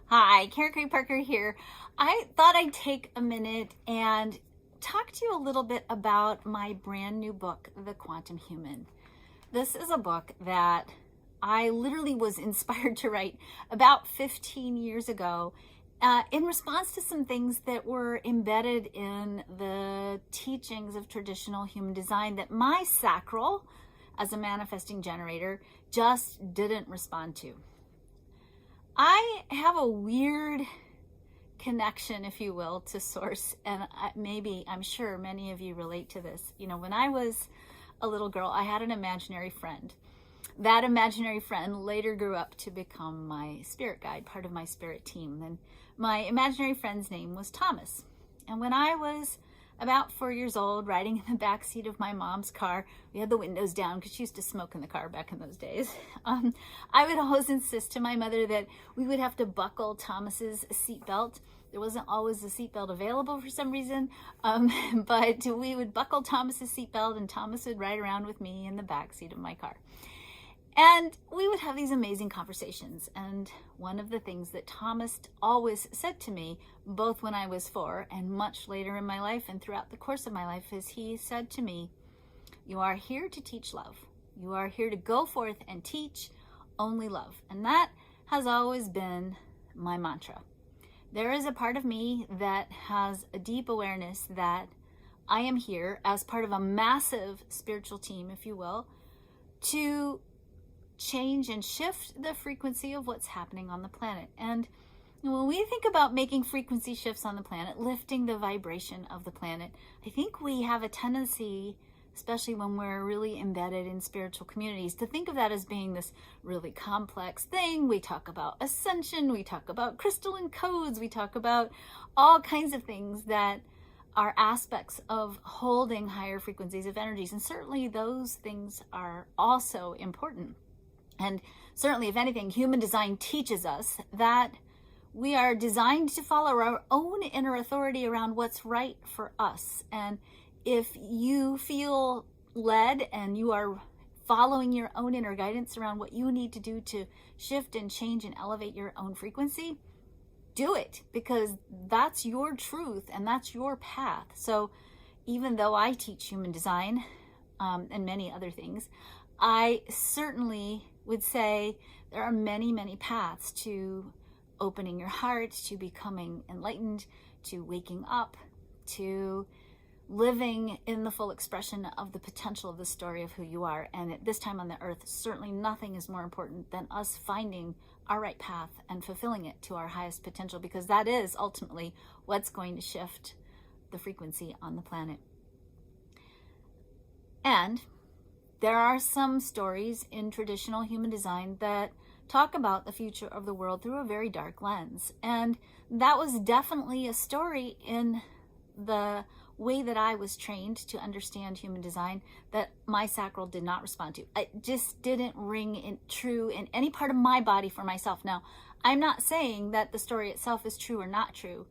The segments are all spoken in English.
Hi, Karen Craig Parker here. I thought I'd take a minute and talk to you a little bit about my brand new book, The Quantum Human. This is a book that I literally was inspired to write about 15 years ago in response to some things that were embedded in the teachings of traditional human design that my sacral, as a manifesting generator, just didn't respond to. I have a weird connection, if you will, to source, and I'm sure many of you relate to this. You know, when I was a little girl, I had an imaginary friend. That imaginary friend later grew up to become my spirit guide, part of my spirit team. And my imaginary friend's name was Thomas. And when I was about 4 years old, riding in the back seat of my mom's car, we had the windows down because she used to smoke in the car back in those days. I would always insist to my mother that we would have to buckle Thomas's seatbelt. There wasn't always a seatbelt available for some reason, but we would buckle Thomas's seatbelt and Thomas would ride around with me in the back seat of my car. And we would have these amazing conversations. And one of the things that Thomas always said to me, both when I was 4 and much later in my life and throughout the course of my life, is he said to me, "You are here to teach love. You are here to go forth and teach only love." And that has always been my mantra. There is a part of me that has a deep awareness that I am here as part of a massive spiritual team, if you will, to change and shift the frequency of what's happening on the planet. And when we think about making frequency shifts on the planet, lifting the vibration of the planet, I think we have a tendency, especially when we're really embedded in spiritual communities, to think of that as being this really complex thing. We talk about ascension, we talk about crystalline codes, we talk about all kinds of things that are aspects of holding higher frequencies of energies. And certainly those things are also important. And certainly, if anything, human design teaches us that we are designed to follow our own inner authority around what's right for us. And if you feel led and you are following your own inner guidance around what you need to do to shift and change and elevate your own frequency, do it, because that's your truth and that's your path. So even though I teach human design and many other things, I certainly would say there are many, many paths to opening your heart, to becoming enlightened, to waking up, to living in the full expression of the potential of the story of who you are. And at this time on the earth, certainly nothing is more important than us finding our right path and fulfilling it to our highest potential, because that is ultimately what's going to shift the frequency on the planet. And there are some stories in traditional human design that talk about the future of the world through a very dark lens. And that was definitely a story in the way that I was trained to understand human design that my sacral did not respond to. It just didn't ring true in any part of my body for myself. Now, I'm not saying that the story itself is true or not true.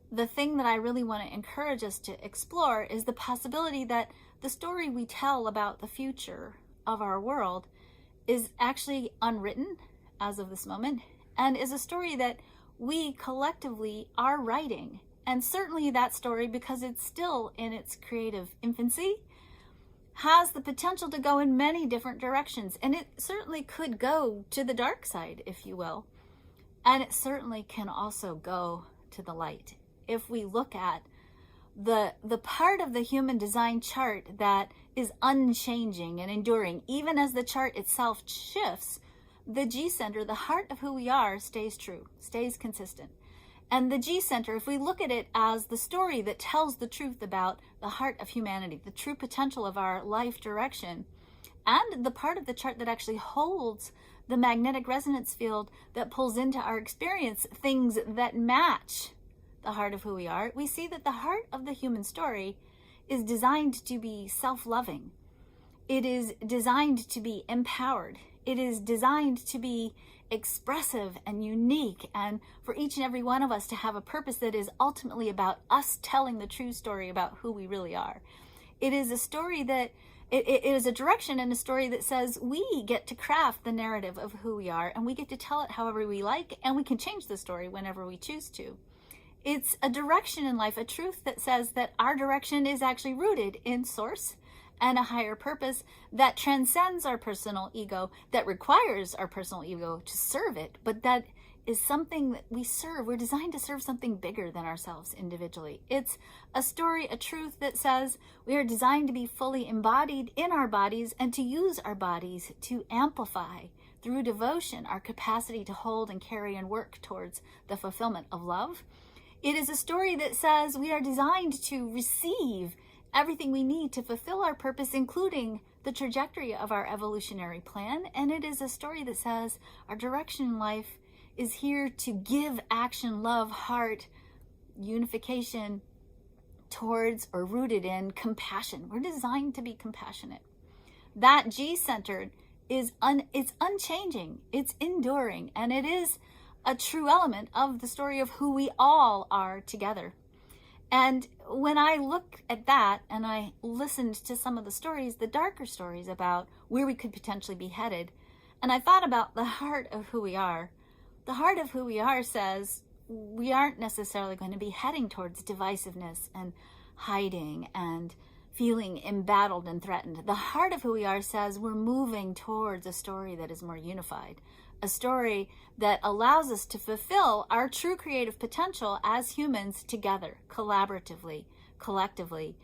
The thing that I really want to encourage us to explore is the possibility that the story we tell about the future of our world is actually unwritten as of this moment, and is a story that we collectively are writing. And certainly that story, because it's still in its creative infancy, has the potential to go in many different directions. And it certainly could go to the dark side, if you will. And it certainly can also go to the light. If we look at the part of the human design chart that is unchanging and enduring, even as the chart itself shifts, the G center, the heart of who we are, stays true, stays consistent. And the G center, if we look at it as the story that tells the truth about the heart of humanity, the true potential of our life direction, and the part of the chart that actually holds the magnetic resonance field that pulls into our experience things that match the heart of who we are, we see that the heart of the human story is designed to be self-loving. It is designed to be empowered. It is designed to be expressive and unique, and for each and every one of us to have a purpose that is ultimately about us telling the true story about who we really are. It is a story that It is a direction and a story that says we get to craft the narrative of who we are, and we get to tell it however we like, and we can change the story whenever we choose to. It's a direction in life, a truth that says that our direction is actually rooted in source and a higher purpose that transcends our personal ego, that requires our personal ego to serve it, but that is something that we serve. We're designed to serve something bigger than ourselves individually. It's a story, a truth that says we are designed to be fully embodied in our bodies and to use our bodies to amplify through devotion our capacity to hold and carry and work towards the fulfillment of love. It is a story that says we are designed to receive everything we need to fulfill our purpose, including the trajectory of our evolutionary plan. And it is a story that says our direction in life is here to give action, love, heart, unification towards or rooted in compassion. We're designed to be compassionate. That G-centered is it's unchanging, it's enduring, and it is a true element of the story of who we all are together. And when I look at that and I listened to some of the stories, the darker stories about where we could potentially be headed, and I thought about the heart of who we are, the heart of who we are says we aren't necessarily going to be heading towards divisiveness and hiding and feeling embattled and threatened. The heart of who we are says we're moving towards a story that is more unified, a story that allows us to fulfill our true creative potential as humans together, collaboratively, collectively,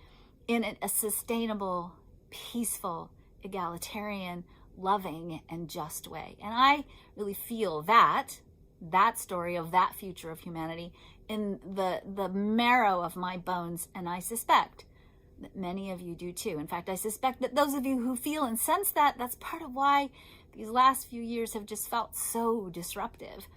in a sustainable, peaceful, egalitarian, loving, and just way. And I really feel that story of that future of humanity in the marrow of my bones, and I suspect that many of you do too. In fact, I suspect that those of you who feel and sense that, that's part of why these last few years have just felt so disruptive.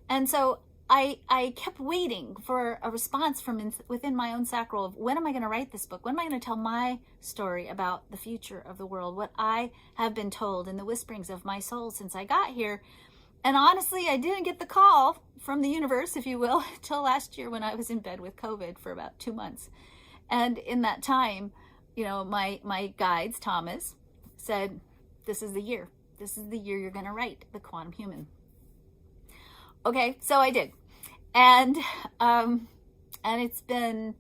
And so I kept waiting for a response from within my own sacral of when am I going to write this book? When am I going to tell my story about the future of the world, what I have been told in the whisperings of my soul since I got here? And honestly, I didn't get the call from the universe, if you will, till last year when I was in bed with COVID for about 2 months. And in that time, you know, my guides, Thomas, said, this is the year. This is the year you're going to write The Quantum Human. Okay, so I did. And it's been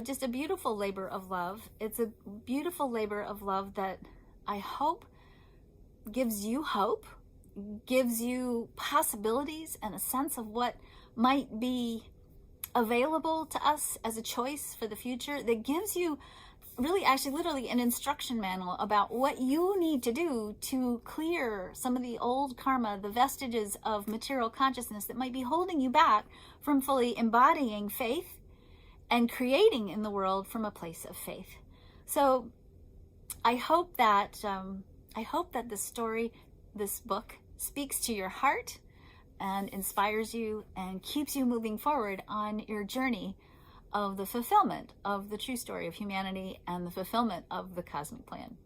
just a beautiful labor of love. It's a beautiful labor of love that I hope gives you hope, gives you possibilities and a sense of what might be available to us as a choice for the future, that gives you really actually literally an instruction manual about what you need to do to clear some of the old karma, the vestiges of material consciousness that might be holding you back from fully embodying faith and creating in the world from a place of faith. So I hope that this story, this book, speaks to your heart and inspires you and keeps you moving forward on your journey of the fulfillment of the true story of humanity and the fulfillment of the cosmic plan.